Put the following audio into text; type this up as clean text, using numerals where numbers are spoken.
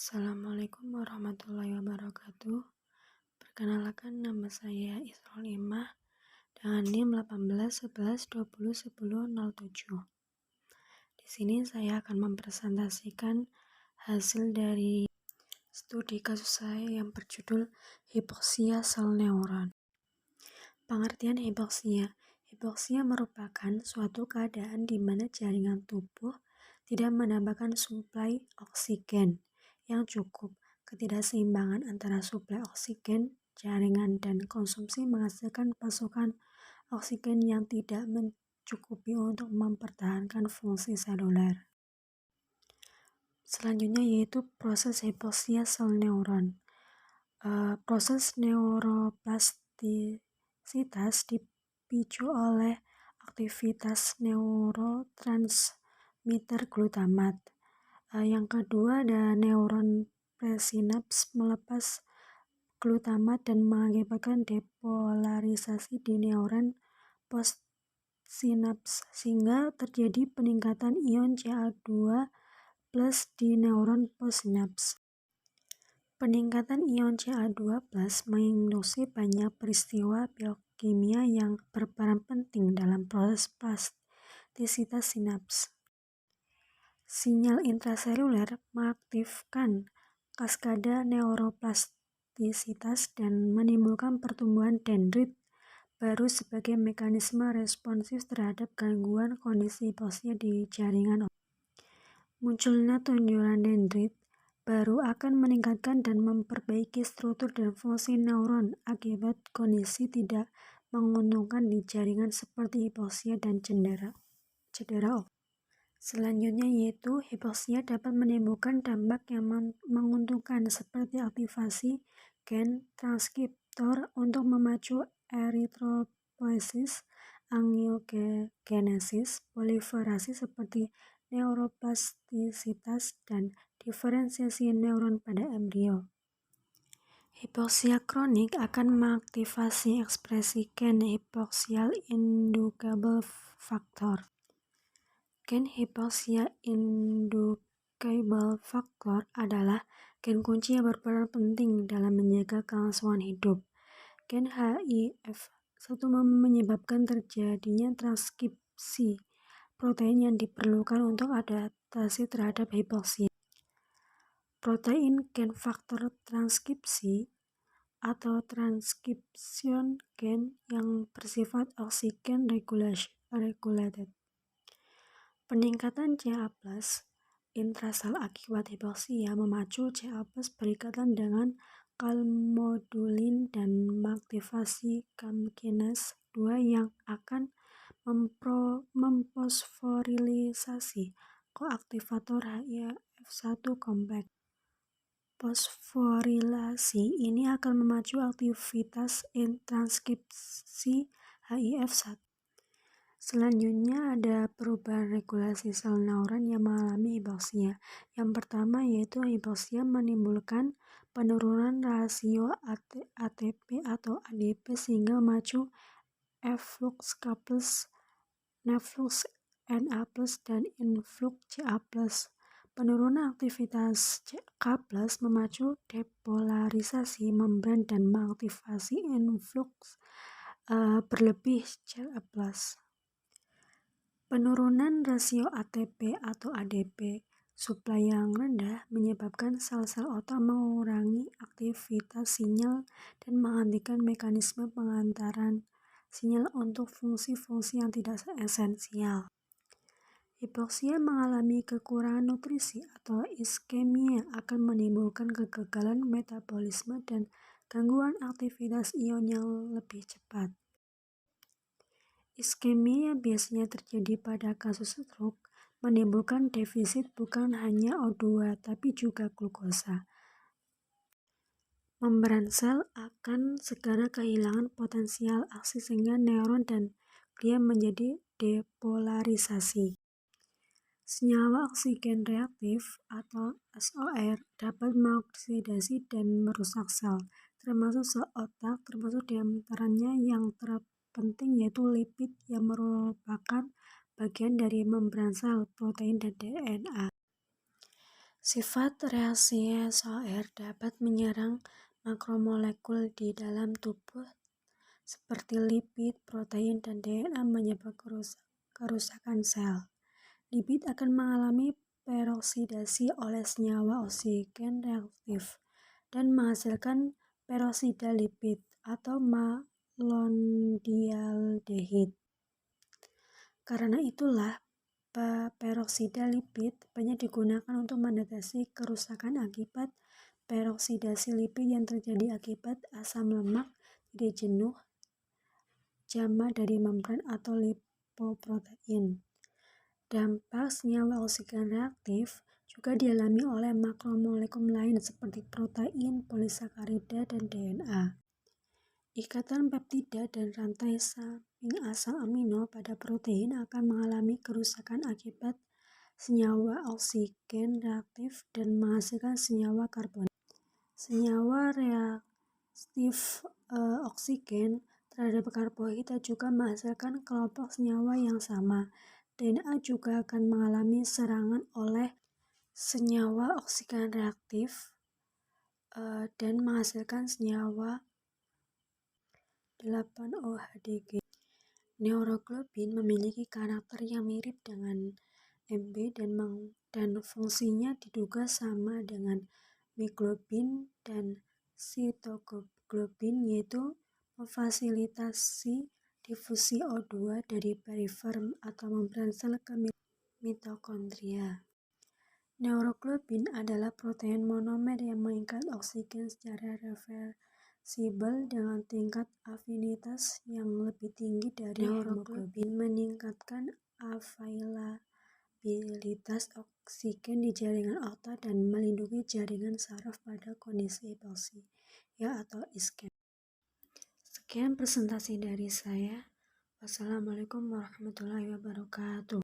Assalamualaikum warahmatullahi wabarakatuh. Perkenalkan, nama saya Isrul Imah dengan NIM 1811201007. Di sini saya akan mempresentasikan hasil dari studi kasus saya yang berjudul hipoksia sel neuron. Pengertian hipoksia. Hipoksia merupakan suatu keadaan di mana jaringan tubuh tidak mendapatkan suplai oksigen yang cukup. Ketidakseimbangan antara suplai oksigen jaringan dan konsumsi menghasilkan pasokan oksigen yang tidak mencukupi untuk mempertahankan fungsi seluler. Selanjutnya yaitu proses hipoksia sel neuron. Proses neuroplastisitas dipicu oleh aktivitas neurotransmitter glutamat. Yang kedua ada neuron presinaps melepas glutamat dan mengakibatkan depolarisasi di neuron postsinaps sehingga terjadi peningkatan ion Ca2+ di neuron postsinaps. Peningkatan ion Ca2+ menginduksi banyak peristiwa biokimia yang berperan penting dalam proses plastisitas sinaps. Sinyal intraseluler mengaktifkan kaskade neuroplastisitas dan menimbulkan pertumbuhan dendrit baru sebagai mekanisme responsif terhadap gangguan kondisi hipoksia di jaringan otak. Munculnya tonjolan dendrit baru akan meningkatkan dan memperbaiki struktur dan fungsi neuron akibat kondisi tidak menguntungkan di jaringan seperti hipoksia dan cedera otak. Selanjutnya yaitu hipoksia dapat menimbulkan dampak yang menguntungkan seperti aktivasi gen transkriptor untuk memacu eritropoiesis, angiogenesis, proliferasi seperti neuroplastisitas, dan diferensiasi neuron pada embrio. Hipoksia kronik akan mengaktifasi ekspresi gen hypoxial inducible factor. Gen hypoxia inducible factor adalah gen kunci yang berperan penting dalam menjaga kelangsungan hidup. Gen HIF1 menyebabkan terjadinya transkripsi protein yang diperlukan untuk adaptasi terhadap hipoksia. Protein gen faktor transkripsi atau transcription gen yang bersifat oksigen regulated. Peningkatan Ca+ intrasel akibat hipoksia memacu Ca+ berikatan dengan calmodulin dan mengaktifasi CAM-kinase 2 yang akan memfosforilisasi koaktivator HIF1 kompleks. Fosforilasi ini akan memacu aktivitas transkripsi HIF1. Selanjutnya ada perubahan regulasi sel neuron yang mengalami hipoksia. Yang pertama yaitu hipoksia menimbulkan penurunan rasio ATP atau ADP sehingga memacu efflux K+, neflux Na+, dan influx Ca+. Penurunan aktivitas K+ memacu depolarisasi membran dan mengaktifasi influx berlebih Ca+. Penurunan rasio ATP atau ADP suplai yang rendah menyebabkan sel-sel otak mengurangi aktivitas sinyal dan menghentikan mekanisme pengantaran sinyal untuk fungsi-fungsi yang tidak esensial. Hipoksia mengalami kekurangan nutrisi atau iskemia akan menimbulkan kegagalan metabolisme dan gangguan aktivitas ion yang lebih cepat. Iskemia biasanya terjadi pada kasus stroke, menimbulkan defisit bukan hanya O2 tapi juga glukosa. Membran sel akan segera kehilangan potensial aksi sehingga neuron dan glia menjadi depolarisasi. Senyawa oksigen reaktif atau SOR dapat mengoksidasi dan merusak sel, termasuk sel otak, termasuk diantaranya yang terpenting yaitu lipid yang merupakan bagian dari membran sel, protein, dan DNA. Sifat reaksi SOR dapat menyerang makromolekul di dalam tubuh seperti lipid, protein, dan DNA menyebabkan kerusakan sel. Lipid akan mengalami peroksidasi oleh senyawa oksigen reaktif dan menghasilkan peroksida lipid atau malondialdehyde. Karena itulah peroksida lipid banyak digunakan untuk mendeteksi kerusakan akibat peroksidasi lipid yang terjadi akibat asam lemak tidak jenuh jama dari membran atau lipoprotein. Dampak senyawa oksigen reaktif juga dialami oleh makromolekul lain seperti protein, polisakarida, dan DNA. Ikatan peptida dan rantai samping asam amino pada protein akan mengalami kerusakan akibat senyawa oksigen reaktif dan menghasilkan senyawa karbonat. Senyawa reaktif oksigen terhadap karbohidrat juga menghasilkan kelompok senyawa yang sama. DNA juga akan mengalami serangan oleh senyawa oksigen reaktif dan menghasilkan senyawa 8-OHdG. Neuroglobin memiliki karakter yang mirip dengan Mb dan fungsinya diduga sama dengan mioglobin dan sitoglobin, yaitu memfasilitasi difusi O2 dari perifer atau membran sel ke mitokondria. Neuroglobin adalah protein monomer yang mengikat oksigen secara reversibel dengan tingkat afinitas yang lebih tinggi dari hemoglobin, meningkatkan availabilitas oksigen di jaringan otot dan melindungi jaringan saraf pada kondisi hipoksia atau iskemia. Sekian presentasi dari saya. Wassalamualaikum warahmatullahi wabarakatuh.